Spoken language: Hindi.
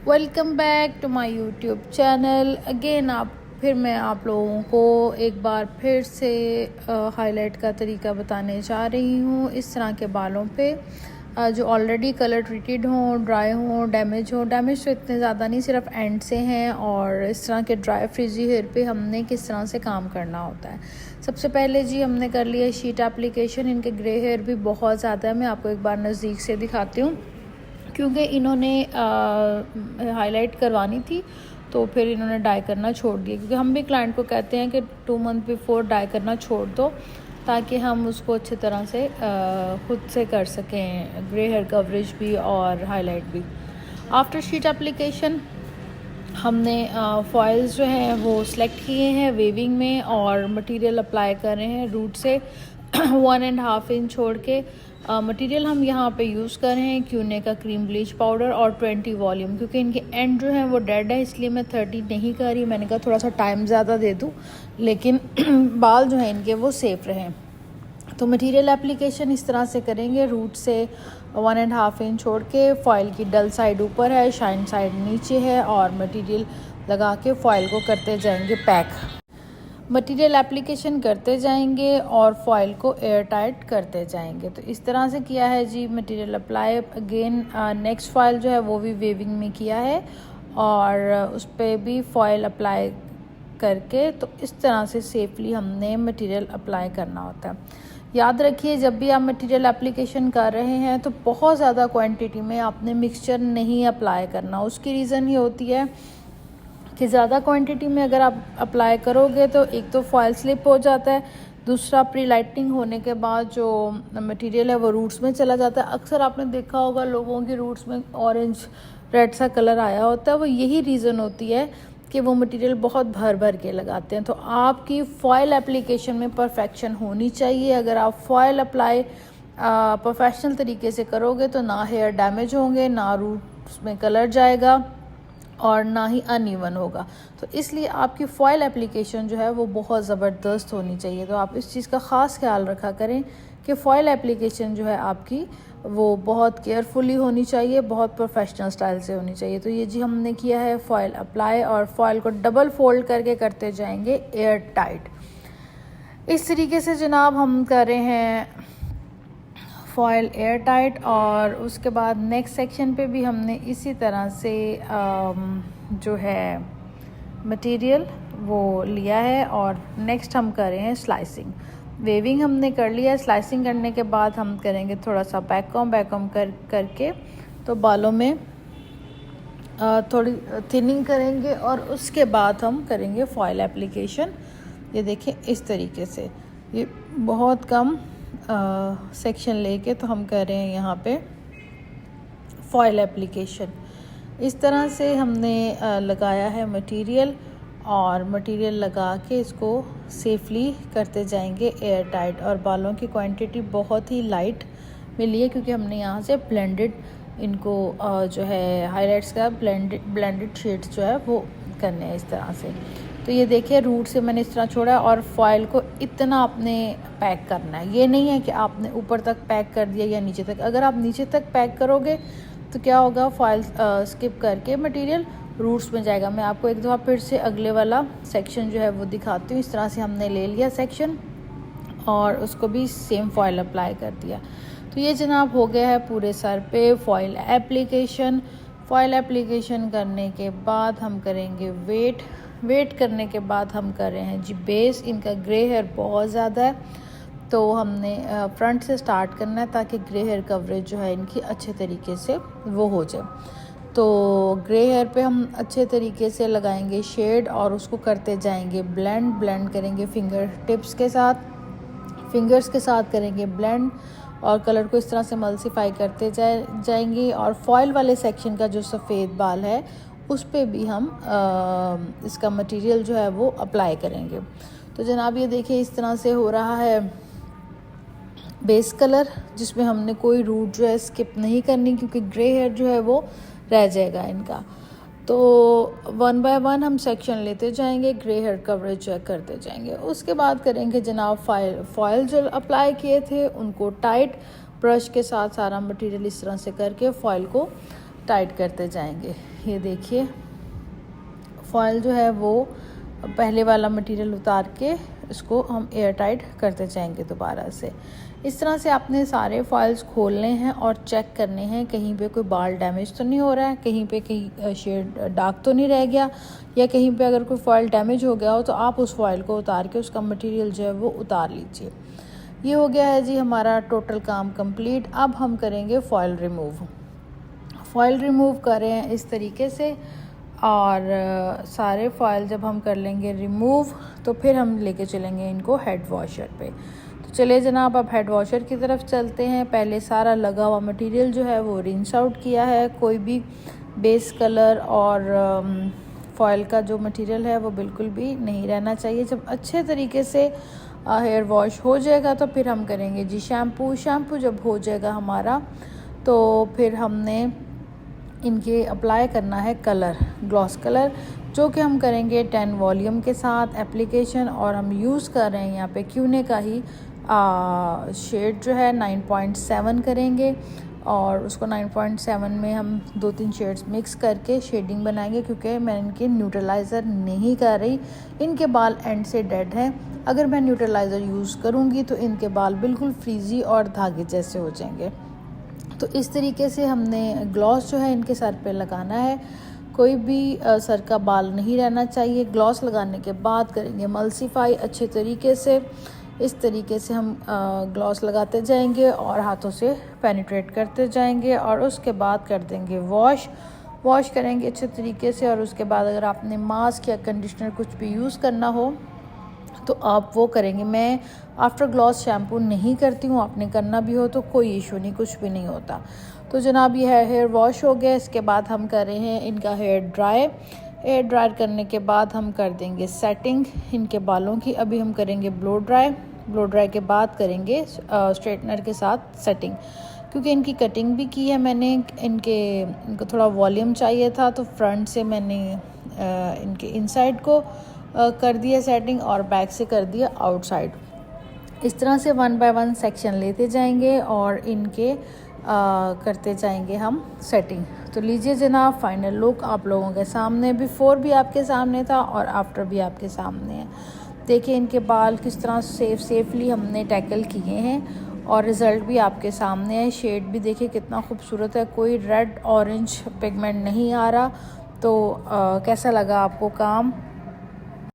Welcome back to my YouTube channel again. मैं आप लोगों को एक बार फिर से हाईलाइट का तरीका बताने जा रही हूँ। इस तरह के बालों पे जो ऑलरेडी कलर ट्रीटेड हों, ड्राई हों, डैमेज तो इतने ज़्यादा नहीं, सिर्फ एंड से हैं। और इस तरह के ड्राई फ्रिजी हेयर पे हमने किस तरह से काम करना होता है। सबसे पहले जी हमने कर लिया शीट एप्लीकेशन। इनके ग्रे हेयर भी बहुत ज़्यादा है, मैं आपको एक बार नज़दीक से दिखाती हूँ क्योंकि इन्होंने हाईलाइट करवानी थी तो फिर इन्होंने डाई करना छोड़ दिया, क्योंकि हम भी क्लाइंट को कहते हैं कि 2 मंथ बिफोर डाई करना छोड़ दो ताकि हम उसको अच्छी तरह से खुद से कर सकें, ग्रे हेयर कवरेज भी और हाईलाइट भी। आफ्टर शीट एप्लीकेशन हमने फॉइल्स जो हैं वो सिलेक्ट किए हैं वेविंग में और मटेरियल अप्लाई कर रहे हैं रूट से 1.5 इंच छोड़ के। मटेरियल हम यहाँ पे यूज़ कर रहे हैं क्यूने का क्रीम ब्लीच पाउडर और 20 वॉल्यूम, क्योंकि इनके एंड जो है वो डेड है, इसलिए मैं 30 नहीं कर रही। मैंने कहा थोड़ा सा टाइम ज़्यादा दे दूँ लेकिन बाल जो हैं इनके वो सेफ रहें। तो मटेरियल एप्लीकेशन इस तरह से करेंगे, रूट से 1.5 इंच छोड़ के। फॉइल की डल साइड ऊपर है, शाइन साइड नीचे है और मटेरियल लगा के फॉइल को करते जाएंगे पैक। मटेरियल एप्लीकेशन करते जाएंगे और फॉइल को एयर टाइट करते जाएंगे। तो इस तरह से किया है जी material apply. Again next foil जो है वो भी वेविंग में किया है और उस पर भी फॉइल अप्लाई करके, तो इस तरह से सेफली हमने मटेरियल अप्लाई करना होता है। याद रखिए जब भी आप मटेरियल एप्लीकेशन कर रहे हैं तो बहुत ज़्यादा क्वांटिटी में आपने मिक्सचर नहीं अप्लाई करना। उसकी रीज़न ये होती है कि ज़्यादा क्वांटिटी में अगर आप अप्लाई करोगे तो एक तो फॉइल स्लिप हो जाता है, दूसरा प्री लाइटनिंग होने के बाद जो मटेरियल है वो रूट्स में चला जाता है। अक्सर आपने देखा होगा लोगों की रूट्स में ऑरेंज रेड सा कलर आया होता है, वो यही रीज़न होती है कि वो मटेरियल बहुत भर भर के लगाते हैं। तो आपकी फॉइल एप्लीकेशन में परफेक्शन होनी चाहिए। अगर आप फॉइल अप्लाई प्रोफेशनल तरीके से करोगे तो ना हेयर डैमेज होंगे, ना रूट्स में कलर जाएगा और ना ही अनइवन होगा। तो इसलिए आपकी फॉइल एप्लीकेशन जो है वो बहुत ज़बरदस्त होनी चाहिए। तो आप इस चीज़ का ख़ास ख्याल रखा करें कि फ़ॉइल एप्लीकेशन जो है आपकी वो बहुत केयरफुली होनी चाहिए, बहुत प्रोफेशनल स्टाइल से होनी चाहिए। तो ये जी हमने किया है फॉइल अप्लाई और फॉइल को डबल फोल्ड करके करते जाएंगे एयर टाइट। इस तरीके से जनाब हम कर रहे हैं फॉइल एयर टाइट। और उसके बाद नेक्स्ट सेक्शन पे भी हमने इसी तरह से जो है मटेरियल वो लिया है और नेक्स्ट हम कर रहे हैं स्लाइसिंग। वेविंग हमने कर लिया है, स्लाइसिंग करने के बाद हम करेंगे थोड़ा सा बैककॉम करके तो बालों में थोड़ी थिनिंग करेंगे और उसके बाद हम करेंगे फॉइल एप्लीकेशन। ये देखें इस तरीके से, ये बहुत कम सेक्शन लेके तो हम कर रहे हैं यहाँ पे फॉइल एप्लीकेशन। इस तरह से हमने लगाया है मटेरियल और मटेरियल लगा के इसको सेफली करते जाएंगे एयर टाइट। और बालों की क्वांटिटी बहुत ही लाइट मिली है क्योंकि हमने यहाँ से ब्लेंडेड इनको जो है हाइलाइट्स का ब्लेंडेड शेड्स जो है वो करने हैं इस तरह से। तो ये देखिए रूट से मैंने इस तरह छोड़ा और फॉइल को इतना आपने पैक करना है। ये नहीं है कि आपने ऊपर तक पैक कर दिया या नीचे तक। अगर आप नीचे तक पैक करोगे तो क्या होगा, फॉइल स्किप करके मटेरियल रूट्स में जाएगा। मैं आपको एक दफ़ा फिर से अगले वाला सेक्शन जो है वो दिखाती हूँ। इस तरह से हमने ले लिया सेक्शन और उसको भी सेम फॉइल अप्लाई कर दिया। तो ये जनाब हो गया है पूरे सर पे फॉइल एप्लीकेशन। फॉइल एप्लीकेशन करने के बाद हम करेंगे वेट करने के बाद हम कर रहे हैं जी बेस। इनका ग्रे हेयर बहुत ज़्यादा है तो हमने फ्रंट से स्टार्ट करना है ताकि ग्रे हेयर कवरेज जो है इनकी अच्छे तरीके से वो हो जाए। तो ग्रे हेयर पे हम अच्छे तरीके से लगाएंगे शेड और उसको करते जाएंगे ब्लेंड करेंगे फिंगर्स के साथ करेंगे ब्लेंड और कलर को इस तरह से मल्सीफाई करते जाएंगे। और फॉइल वाले सेक्शन का जो सफ़ेद बाल है उस पे भी हम इसका मटेरियल जो है वो अप्लाई करेंगे। तो जनाब ये देखिए इस तरह से हो रहा है बेस कलर, जिसमें हमने कोई रूट जो है स्किप नहीं करनी क्योंकि ग्रे हेयर जो है वो रह जाएगा इनका। तो 1 बाय 1 हम सेक्शन लेते जाएंगे, ग्रे हेयर कवरेज चेक करते जाएंगे। उसके बाद करेंगे जनाब फॉइल जो अप्लाई किए थे उनको टाइट ब्रश के साथ सारा मटेरियल इस तरह से करके फॉइल को टाइट करते जाएंगे। ये देखिए फॉयल जो है वो पहले वाला मटेरियल उतार के इसको हम एयर टाइट करते जाएंगे दोबारा से। इस तरह से आपने सारे फॉइल्स खोलने हैं और चेक करने हैं कहीं पे कोई बाल डैमेज तो नहीं हो रहा है, कहीं पे कहीं शेड डार्क तो नहीं रह गया, या कहीं पे अगर कोई फॉइल डैमेज हो गया हो तो आप उस फॉइल को उतार के उसका मटेरियल जो है वो उतार लीजिए। ये हो गया है जी हमारा टोटल काम कंप्लीट। अब हम करेंगे फॉइल रिमूव। फॉइल रिमूव कर रहे हैं इस तरीके से, और सारे फॉइल जब हम कर लेंगे रिमूव तो फिर हम लेके चलेंगे इनको हेड वॉशर पे। तो चले जनाब अब हेड वॉशर की तरफ चलते हैं। पहले सारा लगा हुआ मटेरियल जो है वो रिंस आउट किया है, कोई भी बेस कलर और फॉइल का जो मटेरियल है वो बिल्कुल भी नहीं रहना चाहिए। जब अच्छे तरीके से हेयर वॉश हो जाएगा तो फिर हम करेंगे जी शैम्पू। शैम्पू जब हो जाएगा हमारा तो फिर हमने इनके अप्लाई करना है कलर, ग्लॉस कलर, जो कि हम करेंगे 10 वॉल्यूम के साथ एप्लीकेशन। और हम यूज़ कर रहे हैं यहाँ पे क्यूने का ही शेड जो है 9.7 करेंगे, और उसको 9.7 में हम 2-3 शेड्स मिक्स करके शेडिंग बनाएंगे। क्योंकि मैं इनके न्यूट्रलाइज़र नहीं कर रही, इनके बाल एंड से डेड हैं। अगर मैं न्यूट्रलाइज़र यूज़ करूँगी तो इनके बाल बिल्कुल फ्रीज़ी और धागे जैसे हो जाएंगे। तो इस तरीके से हमने ग्लॉस जो है इनके सर पे लगाना है, कोई भी सर का बाल नहीं रहना चाहिए। ग्लॉस लगाने के बाद करेंगे मल्सीफाई अच्छे तरीके से। इस तरीके से हम ग्लॉस लगाते जाएंगे और हाथों से पेनिट्रेट करते जाएंगे, और उसके बाद कर देंगे वॉश करेंगे अच्छे तरीके से। और उसके बाद अगर आपने मास्क या कंडीशनर कुछ भी यूज़ करना हो तो आप वो करेंगे। मैं आफ्टर ग्लॉस शैम्पू नहीं करती हूँ, आपने करना भी हो तो कोई इशू नहीं, कुछ भी नहीं होता। तो जनाब ये हेयर वॉश हो गया। इसके बाद हम कर रहे हैं इनका हेयर ड्राई। हेयर ड्राई करने के बाद हम कर देंगे सेटिंग इनके बालों की। अभी हम करेंगे ब्लो ड्राई के बाद करेंगे स्ट्रेटनर के साथ सेटिंग। क्योंकि इनकी कटिंग भी की है मैंने, इनको थोड़ा वॉल्यूम चाहिए था तो फ्रंट से मैंने इनके इनसाइड को कर दिया सेटिंग और बैक से कर दिया आउटसाइड। इस तरह से 1 बाय 1 सेक्शन लेते जाएंगे और इनके करते जाएंगे हम सेटिंग। तो लीजिए जनाब फाइनल लुक आप लोगों के सामने, बिफ़ोर भी आपके सामने था और आफ्टर भी आपके सामने है। देखिए इनके बाल किस तरह सेफली हमने टैकल किए हैं और रिज़ल्ट भी आपके सामने है। शेड भी देखिए कितना खूबसूरत है, कोई रेड ऑरेंज पिगमेंट नहीं आ रहा। तो कैसा लगा आपको काम?